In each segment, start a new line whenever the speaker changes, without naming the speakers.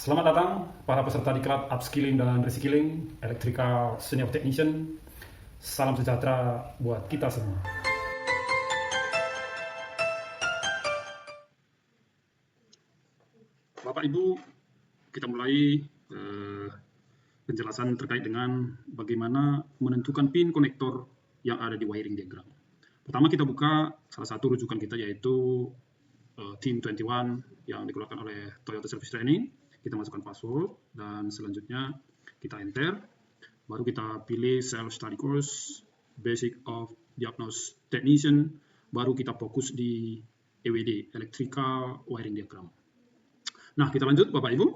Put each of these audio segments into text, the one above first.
Selamat datang para peserta di Diklat Upskilling dan Reskilling Electrical Senior Technician. Salam sejahtera buat kita semua. Bapak Ibu, kita mulai penjelasan terkait dengan bagaimana menentukan pin konektor yang ada di wiring diagram. Pertama kita buka salah satu rujukan kita, yaitu Team 21 yang dikeluarkan oleh Toyota Service Training. Kita masukkan password dan selanjutnya kita enter. Baru kita pilih Self Study Course Basic of Diagnosis Technician. Baru kita fokus di EWD, Electrical Wiring Diagram. Nah, kita lanjut Bapak Ibu.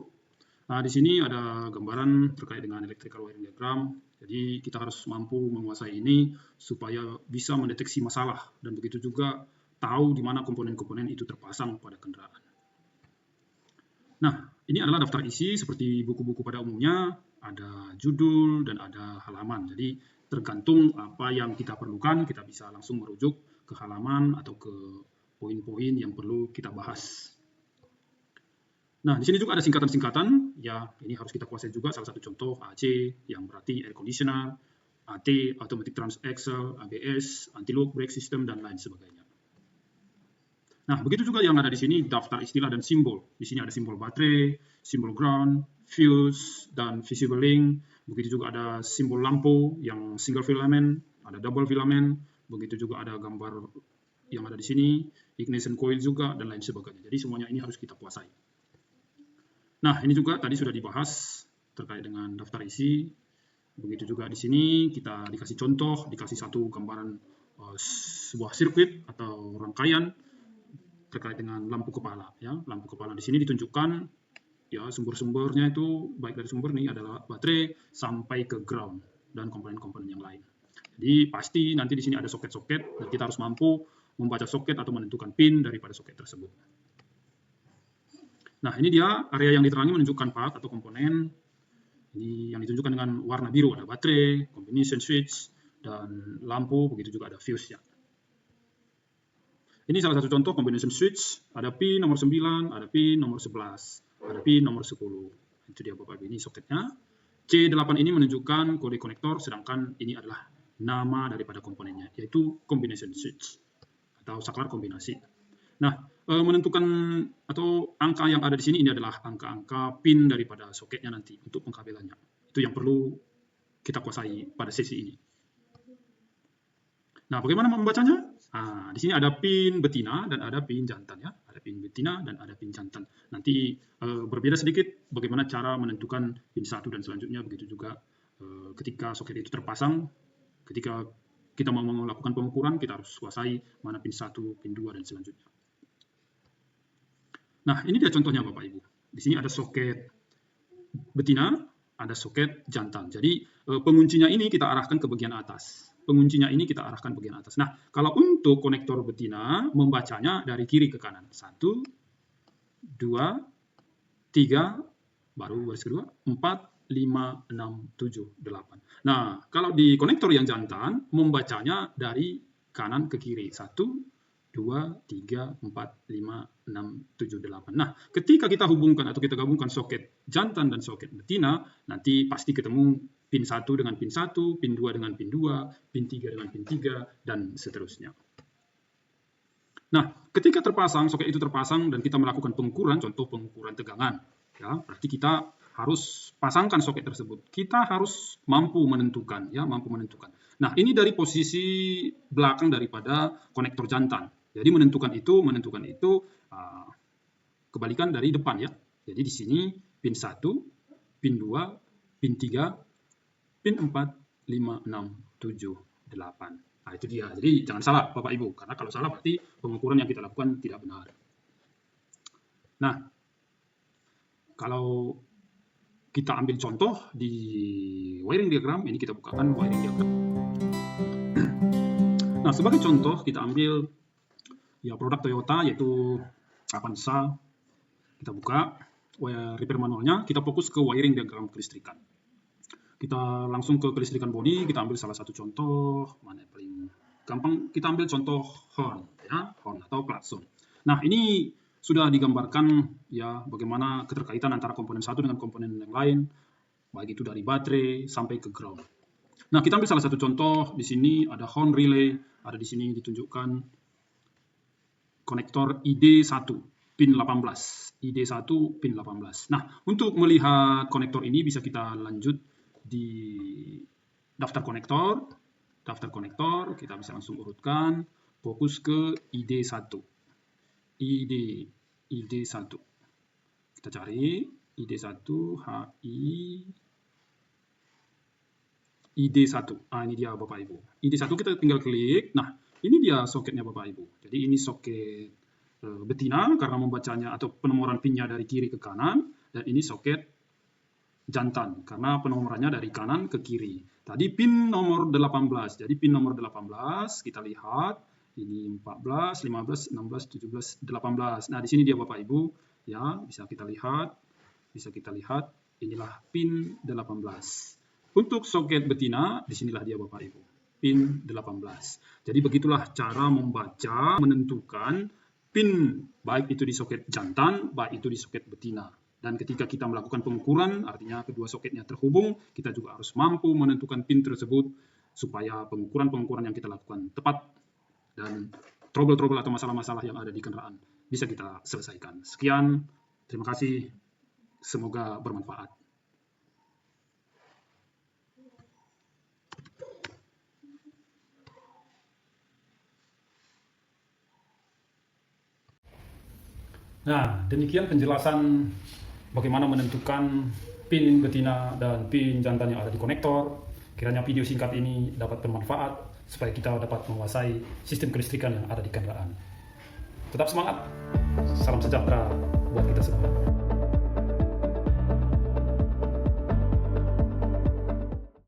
Nah, di sini ada gambaran terkait dengan Electrical Wiring Diagram. Jadi kita harus mampu menguasai ini supaya bisa mendeteksi masalah dan begitu juga tahu di mana komponen-komponen itu terpasang pada kendaraan. Nah, ini adalah daftar isi seperti buku-buku pada umumnya, ada judul dan ada halaman. Jadi tergantung apa yang kita perlukan, kita bisa langsung merujuk ke halaman atau ke poin-poin yang perlu kita bahas. Nah, di sini juga ada singkatan-singkatan, ya ini harus kita kuasai juga. Salah satu contoh AC yang berarti air conditioner, AT, automatic transaxle, ABS, anti-lock brake system, dan lain sebagainya. Nah, begitu juga yang ada di sini daftar istilah dan simbol. Di sini ada simbol baterai, simbol ground, fuse, dan visible link. Begitu juga ada simbol lampu yang single filament, ada double filament. Begitu juga ada gambar yang ada di sini, ignition coil juga, dan lain sebagainya. Jadi semuanya ini harus kita kuasai. Nah, ini juga tadi sudah dibahas terkait dengan daftar isi. Begitu juga di sini kita dikasih contoh, dikasih satu gambaran sebuah sirkuit atau rangkaian terkait dengan lampu kepala. Ya, lampu kepala di sini ditunjukkan ya sumber-sumbernya itu baik dari sumber ini adalah baterai sampai ke ground dan komponen-komponen yang lain. Jadi pasti nanti di sini ada soket-soket dan kita harus mampu membaca soket atau menentukan pin daripada soket tersebut. Nah, ini dia area yang diterangi menunjukkan part atau komponen. Ini yang ditunjukkan dengan warna biru, ada baterai, combination switch, dan lampu, begitu juga ada fuse-nya. Ini salah satu contoh combination switch, ada pin nomor 9, ada pin nomor 11, ada pin nomor 10. Itu dia Bapak Ibu, ini soketnya. C8 ini menunjukkan kode konektor, sedangkan ini adalah nama daripada komponennya, yaitu combination switch atau saklar kombinasi. Nah, menentukan atau angka yang ada di sini ini adalah angka-angka pin daripada soketnya nanti untuk pengkabelannya. Itu yang perlu kita kuasai pada sesi ini. Nah, bagaimana membacanya? Nah, di sini ada pin betina dan ada pin jantan ya. Ada pin betina dan ada pin jantan. Nanti berbeda sedikit bagaimana cara menentukan pin 1 dan selanjutnya. Begitu juga ketika soket itu terpasang, ketika kita mau melakukan pengukuran, kita harus kuasai mana pin 1, pin 2, dan selanjutnya. Nah, ini dia contohnya Bapak Ibu. Di sini ada soket betina, ada soket jantan. Jadi penguncinya ini kita arahkan ke bagian atas. Penguncinya ini kita arahkan bagian atas. Nah, kalau untuk konektor betina, membacanya dari kiri ke kanan. 1, 2, 3, baru baris kedua, 4, 5, 6, 7, 8. Nah, kalau di konektor yang jantan, membacanya dari kanan ke kiri. 1, 2, 3, 4, 5, 6, 7, 8. Nah, ketika kita hubungkan atau kita gabungkan soket jantan dan soket betina, nanti pasti ketemu pin 1 dengan pin 1, pin 2 dengan pin 2, pin 3 dengan pin 3, dan seterusnya. Nah, ketika terpasang, soket itu terpasang dan kita melakukan pengukuran, contoh pengukuran tegangan, ya, berarti kita harus pasangkan soket tersebut. Kita harus mampu menentukan, ya, mampu menentukan. Nah, ini dari posisi belakang daripada konektor jantan. Jadi menentukan itu kebalikan dari depan ya. Jadi di sini pin 1, pin 2, pin 3, pin 4, 5, 6, 7, 8. Nah, itu dia. Jadi jangan salah Bapak Ibu, karena kalau salah berarti pengukuran yang kita lakukan tidak benar. Nah, kalau kita ambil contoh di wiring diagram, ini kita bukakan wiring diagram. Nah, sebagai contoh kita ambil ya produk Toyota yaitu Avanza. Kita buka repair manualnya, kita fokus ke wiring diagram kelistrikan. Kita langsung ke kelistrikan bodi, kita ambil salah satu contoh, mana yang paling gampang, kita ambil contoh horn, ya, horn atau klakson. Nah, ini sudah digambarkan ya bagaimana keterkaitan antara komponen satu dengan komponen yang lain, baik itu dari baterai sampai ke ground. Nah, kita ambil salah satu contoh. Di sini ada horn relay, ada di sini ditunjukkan konektor ID1 pin 18, ID1 pin 18. Nah, untuk melihat konektor ini bisa kita lanjut di daftar konektor. Daftar konektor kita bisa langsung urutkan, fokus ke ID1. ID1. Kita cari ID1 HI ID1. Ini dia Bapak Ibu. ID1 kita tinggal klik. Nah, ini dia soketnya Bapak Ibu. Jadi ini soket betina karena membacanya atau penomoran pinnya dari kiri ke kanan, dan ini soket jantan karena penomorannya dari kanan ke kiri. Tadi pin nomor 18. Jadi pin nomor 18 kita lihat ini 14, 15, 16, 17, 18. Nah, di sini dia Bapak Ibu ya, bisa kita lihat inilah pin 18. Untuk soket betina disinilah dia Bapak Ibu, pin 18. Jadi begitulah cara membaca, menentukan pin baik itu di soket jantan, baik itu di soket betina. Dan ketika kita melakukan pengukuran, artinya kedua soketnya terhubung, kita juga harus mampu menentukan pin tersebut supaya pengukuran-pengukuran yang kita lakukan tepat dan trouble-trouble atau masalah-masalah yang ada di kendaraan bisa kita selesaikan. Sekian, terima kasih, semoga bermanfaat.
Nah, demikian penjelasan bagaimana menentukan pin betina dan pin jantan yang ada di konektor. Kiranya video singkat ini dapat bermanfaat supaya kita dapat menguasai sistem kelistrikan yang ada di kendaraan. Tetap semangat, salam sejahtera buat kita semua.